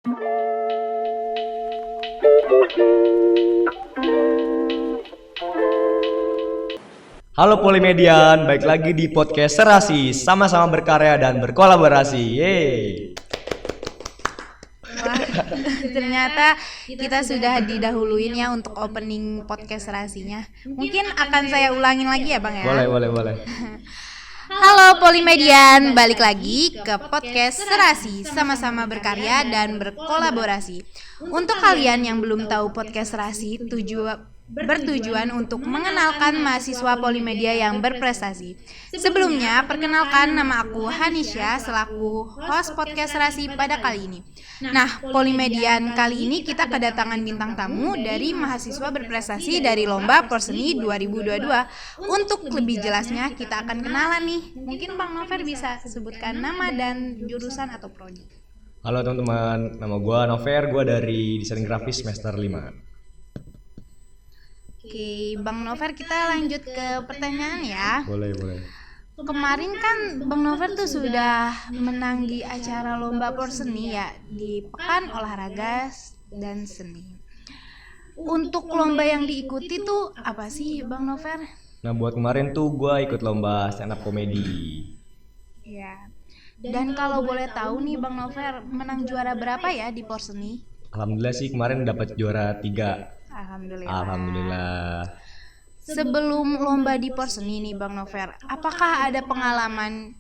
Halo Polimedian, baik lagi di podcast Serasi, sama-sama berkarya dan berkolaborasi. Yeay. Wah, ternyata kita sudah didahuluin ya untuk opening podcast Serasinya. Mungkin akan saya ulangin lagi ya Bang ya. Boleh. Halo Polimedian, balik lagi ke podcast Serasi, sama-sama berkarya dan berkolaborasi. Untuk kalian yang belum tahu podcast Serasi, bertujuan untuk mengenalkan mahasiswa Polimedia yang berprestasi. Sebelumnya, perkenalkan nama aku Hanisha selaku host podcast Serasi pada kali ini. Nah, Polimedian kali ini kita kedatangan bintang tamu dari mahasiswa berprestasi dari Lomba Porseni 2022. Untuk lebih jelasnya, kita akan kenalan nih. Mungkin Bang Nover bisa sebutkan nama dan jurusan atau prodi. Halo teman-teman, nama gue Nover, gue dari Desain Grafis semester 5. Oke, Bang Nover, kita lanjut ke pertanyaan ya. Boleh. Kemarin kan Bang Nover tuh sudah menang di acara Lomba Porseni ya, di Pekan Olahraga dan Seni. Untuk lomba yang diikuti tuh apa sih Bang Nover? Nah buat kemarin tuh gue ikut lomba stand up komedi. Ya. Dan kalau boleh tahu nih Bang Nover menang juara berapa ya di Porseni? Alhamdulillah sih kemarin dapat juara 3. Alhamdulillah. Sebelum lomba di Porseni nih Bang Nover, apakah ada pengalaman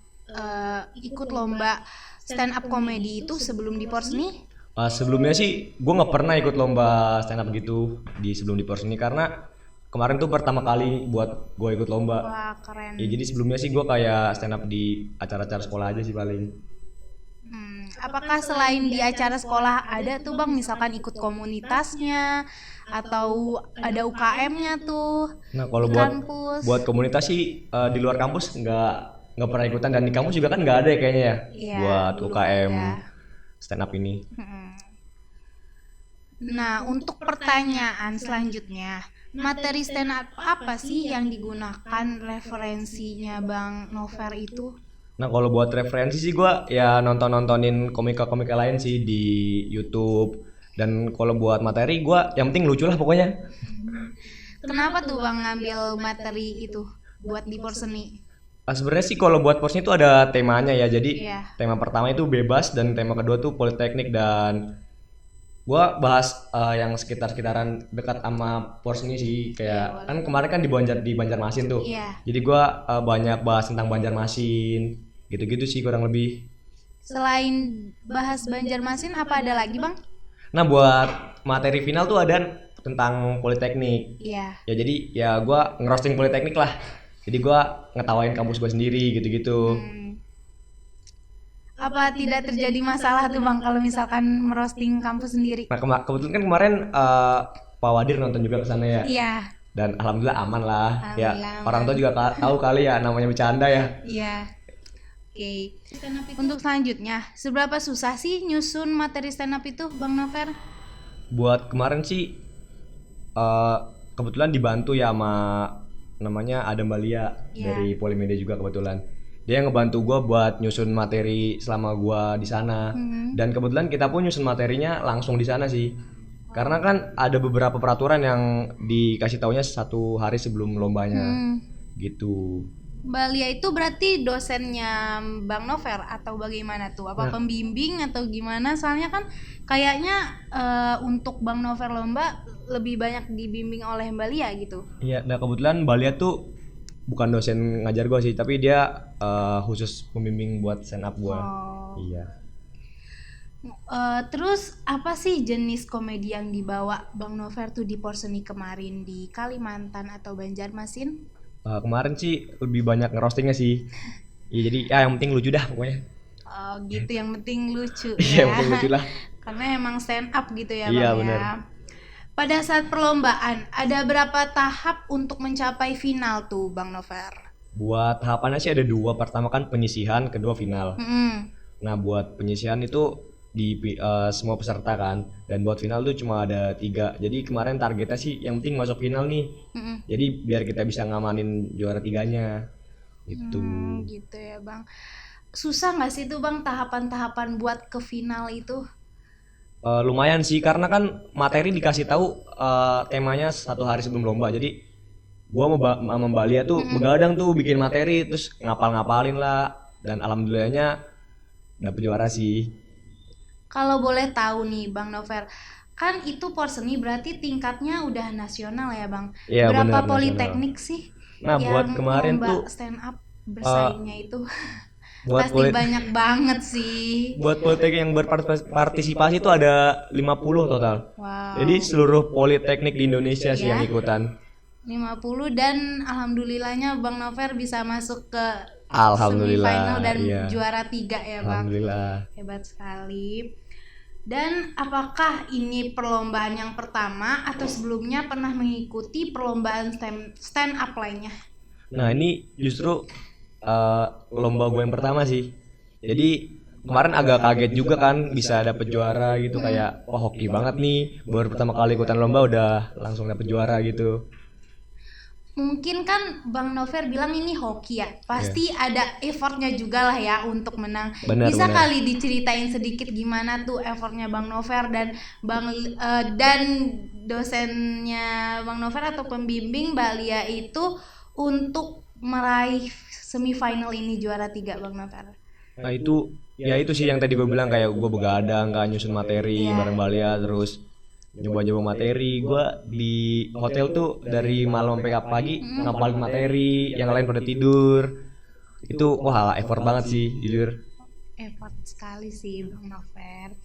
ikut lomba stand up komedi itu sebelum di Porseni? Sebelumnya sih gue nggak pernah ikut lomba stand up gitu sebelum di Porseni karena kemarin tuh pertama kali buat gue ikut lomba. Wah, keren. Ya jadi sebelumnya sih gue kayak stand up di acara-acara sekolah aja sih paling. Apakah selain di acara sekolah ada tuh Bang misalkan ikut komunitasnya atau ada UKM-nya tuh? Nah kalau di kampus? buat komunitas sih di luar kampus nggak pernah ikutan dan di kampus juga kan nggak ada ya kayaknya ya Iya, buat UKM ya. stand up ini. Nah, untuk pertanyaan selanjutnya, materi stand up apa sih yang digunakan referensinya Bang Nover itu? Nah kalau buat referensi sih gue ya nontonin komika lain sih di YouTube. Dan kalau buat materi gue yang penting lucu lah pokoknya. Kenapa tuh Bang ngambil materi itu buat di Porseni? Sebenarnya sih kalau buat Porseni itu ada temanya ya. Jadi Iya. tema pertama itu bebas dan tema kedua tuh politeknik dan gue bahas yang sekitar-sekitaran dekat sama Porseni sih kayak kan kemarin kan di Banjarmasin tuh. Iya. Jadi gue banyak bahas tentang Banjarmasin gitu-gitu sih kurang lebih. Selain bahas Banjarmasin apa ada lagi Bang? Nah buat materi final tuh ada tentang politeknik. Iya. Ya jadi ya gue ngerosting politeknik lah. Jadi gue ngetawain kampus gue sendiri gitu-gitu. Apa tidak terjadi masalah tuh Bang kalau misalkan merosting kampus sendiri? Nah kebetulan kan kemarin Pak Wadir nonton juga kesana ya. Iya. Dan alhamdulillah aman lah. Ya Alhamdulillah orang tua juga tahu kali ya namanya bercanda ya. Iya. Oke. Untuk selanjutnya, seberapa susah sih nyusun materi stand up itu Bang Nover? Buat kemarin sih kebetulan dibantu ya sama namanya Adam Balia dari Polimedia juga kebetulan. Dia yang ngebantu gue buat nyusun materi selama gue di sana. Dan kebetulan kita pun nyusun materinya langsung di sana sih. Karena kan ada beberapa peraturan yang dikasih taunya 1 hari sebelum lombanya. Gitu. Balia itu berarti dosennya Bang Nover atau bagaimana tuh? Apa pembimbing atau gimana? Soalnya kan kayaknya untuk Bang Nover lomba lebih banyak dibimbing oleh Balia gitu. Iya, nah kebetulan Balia tuh bukan dosen ngajar gue sih, tapi dia khusus pembimbing buat stand up gue. Iya. Terus apa sih jenis komedi yang dibawa Bang Nover tuh di Porseni kemarin di Kalimantan atau Banjarmasin? Kemarin sih lebih banyak ngerostingnya sih. Ya jadi ya yang penting lucu dah pokoknya. Oh gitu, yang penting lucu Iya, ya. yang penting lucu lah. Karena emang stand up gitu ya Bang Iya, ya. bener. Pada saat perlombaan ada berapa tahap untuk mencapai final tuh Bang Nover? Buat tahapannya sih ada 2. Pertama kan penyisihan, kedua final. Nah buat penyisihan itu di semua peserta kan, dan buat final tuh cuma ada 3. Jadi kemarin targetnya sih yang penting masuk final nih. Jadi biar kita bisa ngamanin juara 3-nya gitu. Gitu ya Bang. Susah nggak sih tuh Bang tahapan-tahapan buat ke final itu? Lumayan sih karena kan materi dikasih tahu temanya 1 hari sebelum lomba. Jadi gua sama Mbak Lia tuh begadang tuh bikin materi terus ngapalin lah dan alhamdulillahnya dapet juara sih. Kalau boleh tahu nih Bang Nover, kan itu Porseni berarti tingkatnya udah nasional ya Bang. Iya, Berapa benar, politeknik sih Nah, buat yang kemarin lomba tuh stand up bersaingnya itu? buat Pasti banyak banget sih. buat politeknik yang berpartisipasi itu ada 50 total. Wow. Jadi seluruh politeknik di Indonesia sih yang ikutan. 50 dan alhamdulillahnya Bang Nover bisa masuk ke Alhamdulillah, semifinal dan iya. juara 3 ya Bang. Alhamdulillah. Hebat sekali. Dan apakah ini perlombaan yang pertama atau sebelumnya pernah mengikuti perlombaan stand up lainnya? Nah, ini justru lomba gue yang pertama sih. Jadi kemarin agak kaget juga kan bisa dapet juara gitu, kayak wah hoki banget nih, baru pertama kali ikutan lomba udah langsung dapet juara gitu. Mungkin kan Bang Nover bilang ini hoki ya, pasti ada effortnya juga lah ya untuk menang. Bisa Benar. kali diceritain sedikit gimana tuh effortnya Bang Nover dan dan dosennya Bang Nover atau pembimbing Mbak Lia itu untuk meraih semifinal ini juara 3 Bang Nover? Nah itu sih yang tadi gue bilang, kayak gue begadang kan nyusun materi bareng Balia, terus nyoba materi. Gue di hotel tuh dari malam sampai pagi ngapalin materi, yang lain pada tidur. Itu wah effort banget sih jujur. Effort sekali sih Bang Nover.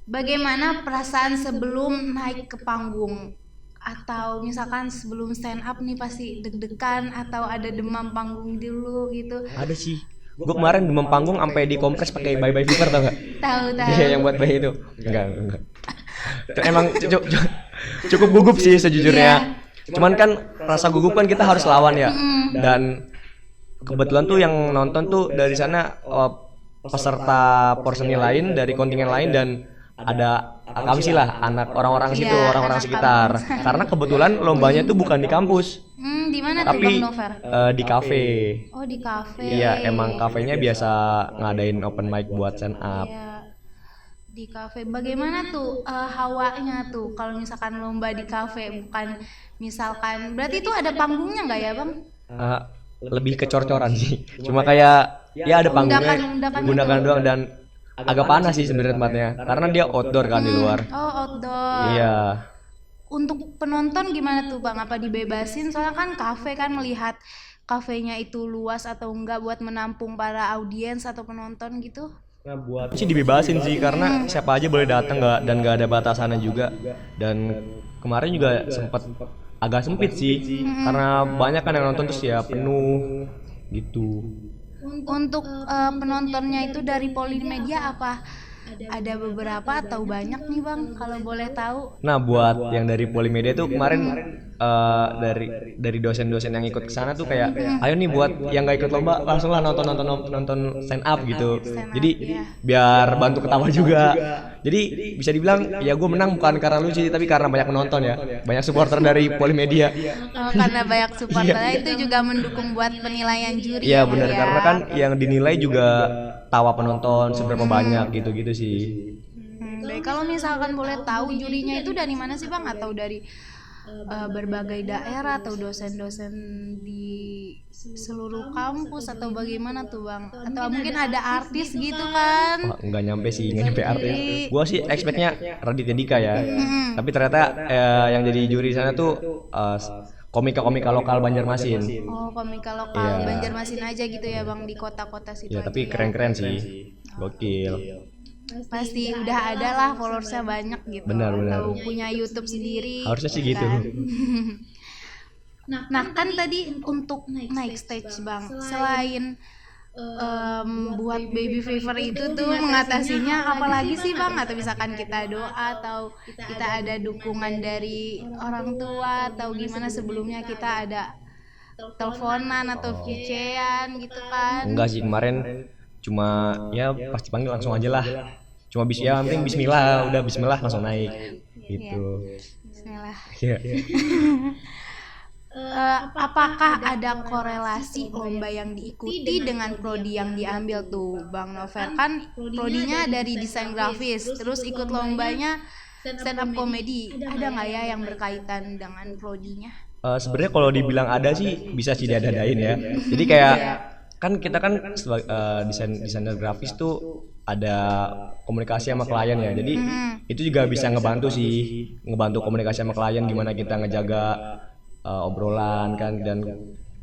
Bagaimana perasaan sebelum naik ke panggung? Atau misalkan sebelum stand up nih pasti deg-degan atau ada demam panggung dulu gitu? Ada sih. Gue kemarin demam panggung sampai dikompres pakai bye bye fever, tau gak? Tahu. Iya, yang buat bayi itu. Enggak. Emang cukup gugup sih sejujurnya. Cuman kan rasa gugup kan kita harus lawan ya. Dan kebetulan tuh yang nonton tuh dari sana peserta Porseni lain dari kontingen lain, dan ada kami sih lah, anak orang-orang situ, orang-orang sekitar. Karena kebetulan lombanya tuh bukan di kampus. Di mana tuh Tapi Bang Nover? di kafe. Oh, di kafe. Iya, emang kafenya biasa ngadain open mic buat stand up. Iya, di kafe. Bagaimana tuh hawanya tuh kalau misalkan lomba di kafe, bukan misalkan berarti itu ada panggungnya nggak ya Bang? Lebih kecor-coran sih. Cuma kayak ya ada panggungnya, undakan doang, dan agak panas sih sebenarnya tempatnya karena dia outdoor kan di luar. Oh, outdoor. Iya. Untuk penonton gimana tuh Bang? Apa dibebasin? Soalnya kan kafe kan melihat kafenya itu luas atau enggak buat menampung para audiens atau penonton gitu. Nah, buat sih dibebasin sih karena siapa aja boleh datang, dan nggak ada batasannya juga. Dan kemarin juga sempat agak sempit sih karena banyak kan yang nonton terus ya penuh gitu. Untuk penontonnya itu dari Polimedia apa? Ada beberapa atau banyak nih Bang kalau boleh tahu? Nah, buat yang dari Polimedia tuh kemarin dari dosen-dosen yang ikut ke sana tuh kayak ayo nih buat yang nggak ikut lomba langsung lah nonton stand up gitu. Jadi biar bantu ketawa juga. Jadi bisa dibilang ya gue menang bukan karena lucu tapi karena banyak penonton ya, banyak supporter dari Polimedia. Oh, karena banyak supporternya itu juga mendukung buat penilaian juri. Iya benar, karena kan yang dinilai juga tawa penonton seberapa banyak gitu-gitu sih. Kalau misalkan boleh tahu jurinya itu dari mana sih Bang? Atau dari berbagai daerah atau dosen-dosen di seluruh kampus atau bagaimana tuh Bang? Atau mungkin ada artis gitu kan? Wah, nggak nyampe artis. Gua sih expectnya Raditya Dika ya. Tapi ternyata yang jadi juri sana tuh komika lokal Banjarmasin. Oh, komika lokal Banjarmasin aja gitu ya Bang, di kota-kota situ. Ya, tapi keren-keren sih. Gokil. Pasti udah ada lah followersnya banyak gitu. Benar. Atau punya YouTube sendiri. Harusnya sih gitu. Nah, kan tadi untuk naik stage Bang, selain buat baby fever itu tuh mengatasinya apalagi sih Bang? Atau misalkan kita doa atau kita ada dukungan dari orang tua atau gimana, sebelumnya kita ada teleponan atau VC-an gitu kan? Enggak sih, kemarin cuma ya pasti panggil langsung aja lah. Cuma yang penting bismillah, udah bismillah langsung naik gitu. Bismillah. Iya. apakah ada korelasi lomba yang diikuti dengan prodi yang diambil tuh Bang Novel? Kan prodinya dari desain grafis, terus ikut lombanya stand up comedy. Ada nggak ya yang berkaitan dengan prodinya? Sebenarnya kalau dibilang ada sih bisa sih diadain ya. Jadi kayak kan kita kan sebagai desainer grafis tuh ada komunikasi sama klien ya. Jadi itu juga bisa ngebantu komunikasi sama klien, gimana kita ngejaga obrolan kan, dan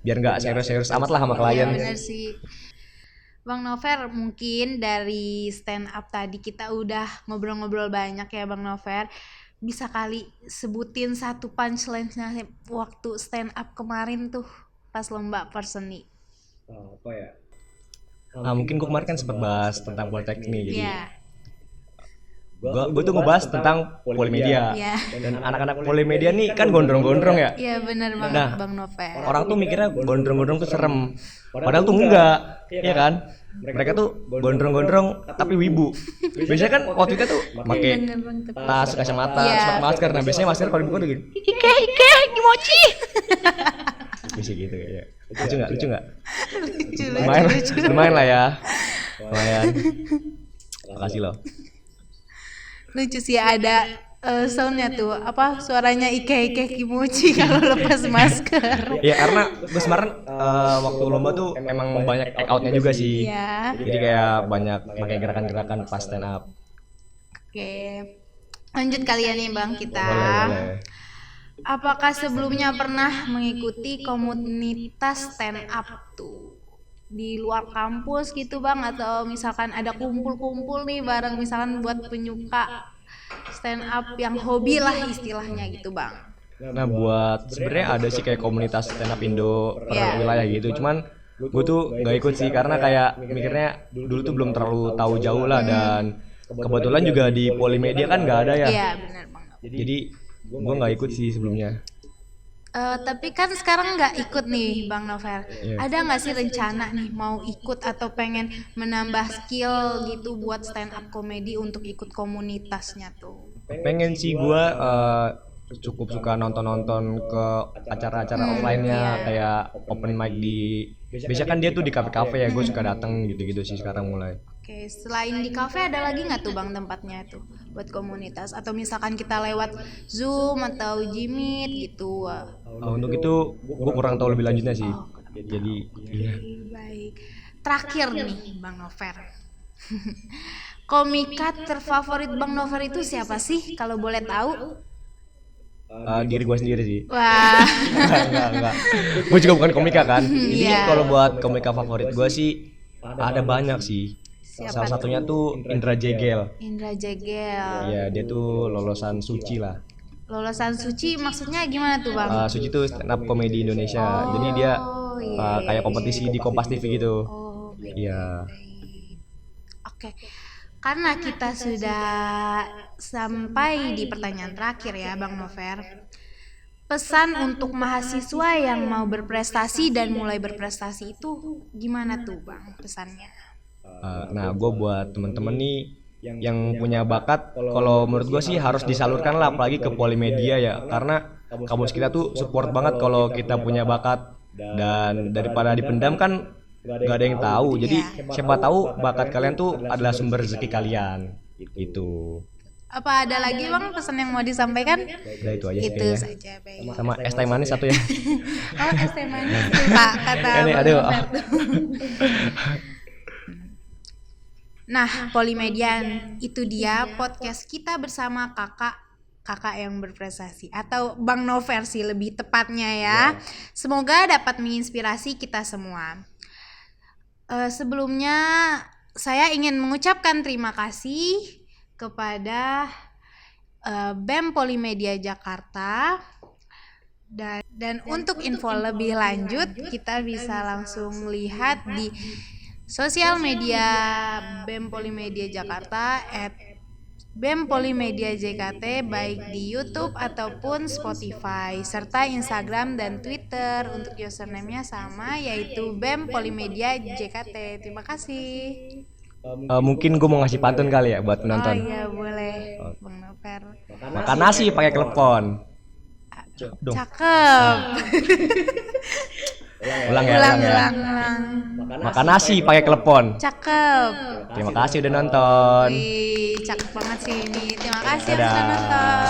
biar nggak serius-serius amat lah sama klien. Bener sih. Bang Nover, mungkin dari stand up tadi kita udah ngobrol-ngobrol banyak ya Bang Nover. Bisa kali sebutin satu punchline-nya waktu stand up kemarin tuh pas lomba Perseni. Apa ya? Mungkin gue kemarin kan sempat bahas tentang politeknik nih, jadi gue tuh ngebahas tentang polimedia. Dan anak-anak polimedia nih kan gondrong-gondrong ya. Iya benar banget Bang Nover. Orang tuh mikirnya gondrong-gondrong tuh serem, padahal tuh enggak, ya kan? Mereka tuh gondrong-gondrong tapi wibu. Biasanya kan waktu itu tuh pakai tas, kacamata, sepatu masker. Nah biasanya masker kalau dibuka tuh gini, ike, kimochi. Bisa gitu ya. Lucu nggak? Lumayan lah ya. Lumayan. Makasih loh. Lucu sih ada soundnya tuh apa suaranya ike kimochi kalau lepas masker. Ya karena gue kemarin waktu lomba tuh emang banyak act outnya juga sih. Jadi kayak banyak pakai gerakan-gerakan pas stand up. Oke, lanjut kalian nih Bang kita. Boleh. Apakah sebelumnya pernah mengikuti komunitas stand up tuh di luar kampus gitu Bang, atau misalkan ada kumpul-kumpul nih bareng misalkan buat penyuka stand up yang hobi lah istilahnya gitu Bang? Nah buat sebenarnya ada sih kayak komunitas stand up Indo per wilayah gitu, cuman gue tuh nggak ikut sih karena kayak mikirnya dulu tuh belum terlalu tahu jauh lah, dan kebetulan juga di Polimedia kan nggak ada ya. Iya benar Bang. Jadi gue nggak ikut sih sebelumnya. Tapi kan sekarang nggak ikut nih Bang Novel. Ada nggak sih rencana nih mau ikut atau pengen menambah skill gitu buat stand up comedy untuk ikut komunitasnya tuh? Pengen sih gue cukup suka nonton ke acara-acara offline-nya kayak open mic di, biasanya kan dia tuh di kafe-kafe ya, gue suka datang gitu-gitu sih sekarang mulai. Oke, selain di kafe ada lagi nggak tuh Bang tempatnya tuh buat komunitas, atau misalkan kita lewat Zoom atau Jimit gitu? Untuk itu gue kurang tahu lebih lanjutnya sih. Jadi baik. Terakhir nih Bang Nover. Komika terfavorit Bang Nover itu siapa sih kalau boleh tahu? Diri gue sendiri sih. Wah. Enggak. Gue juga bukan komika kan. Jadi kalau buat komika favorit gue sih ada banyak sih. Salah satunya tuh Indra Jegel. Iya, dia tuh lolosan Suci lah. Lolosan Suci maksudnya gimana tuh Bang? Suci tuh stand up comedy Indonesia. Jadi dia kayak kompetisi di Kompas TV gitu. Iya. Oke. Karena kita sudah sampai di pertanyaan terakhir ya Bang Nover. Pesan untuk mahasiswa yang mau berprestasi dan mulai berprestasi itu gimana tuh Bang pesannya? Nah gue buat temen-temen nih yang punya bakat, kalau menurut gue sih harus disalurkan lah, apalagi ke Polimedia ya, karena kampus kita tuh support banget kalau kita punya bakat, dan daripada dipendam kan gak ada yang tahu. Jadi siapa tahu bakat kalian tuh adalah sumber rezeki kalian gitu. Apa ada lagi Bang pesan yang mau disampaikan? Udah itu aja sih itu kayaknya. saja baik. Sama es teh manis satu ya. Oh es teh manis tuh Kak, kata Bang Nover tuh. Nah Polimedian, itu dia podcast kita bersama kakak yang berprestasi, atau Bang Nover sih lebih tepatnya ya. Semoga dapat menginspirasi kita semua. Sebelumnya saya ingin mengucapkan terima kasih kepada BEM Polimedia Jakarta, dan untuk info lebih lanjut kita bisa langsung lihat di sosial media BEM Polimedia Jakarta @BEM Polimedia JKT, baik di YouTube ataupun Spotify, serta Instagram dan Twitter. Untuk username-nya sama, yaitu BEM Polimedia JKT. Terima kasih. Mungkin gue mau ngasih pantun kali ya buat penonton. Oh iya boleh Bang Nover. Makan nasi pakai klepon. Dong. Cakep. Ulang ya. Ulang. Makan nasi pakai klepon. Cakep. Terima kasih udah nonton. Wih, cakep banget sih ini. Terima kasih yang Dadah. sudah nonton.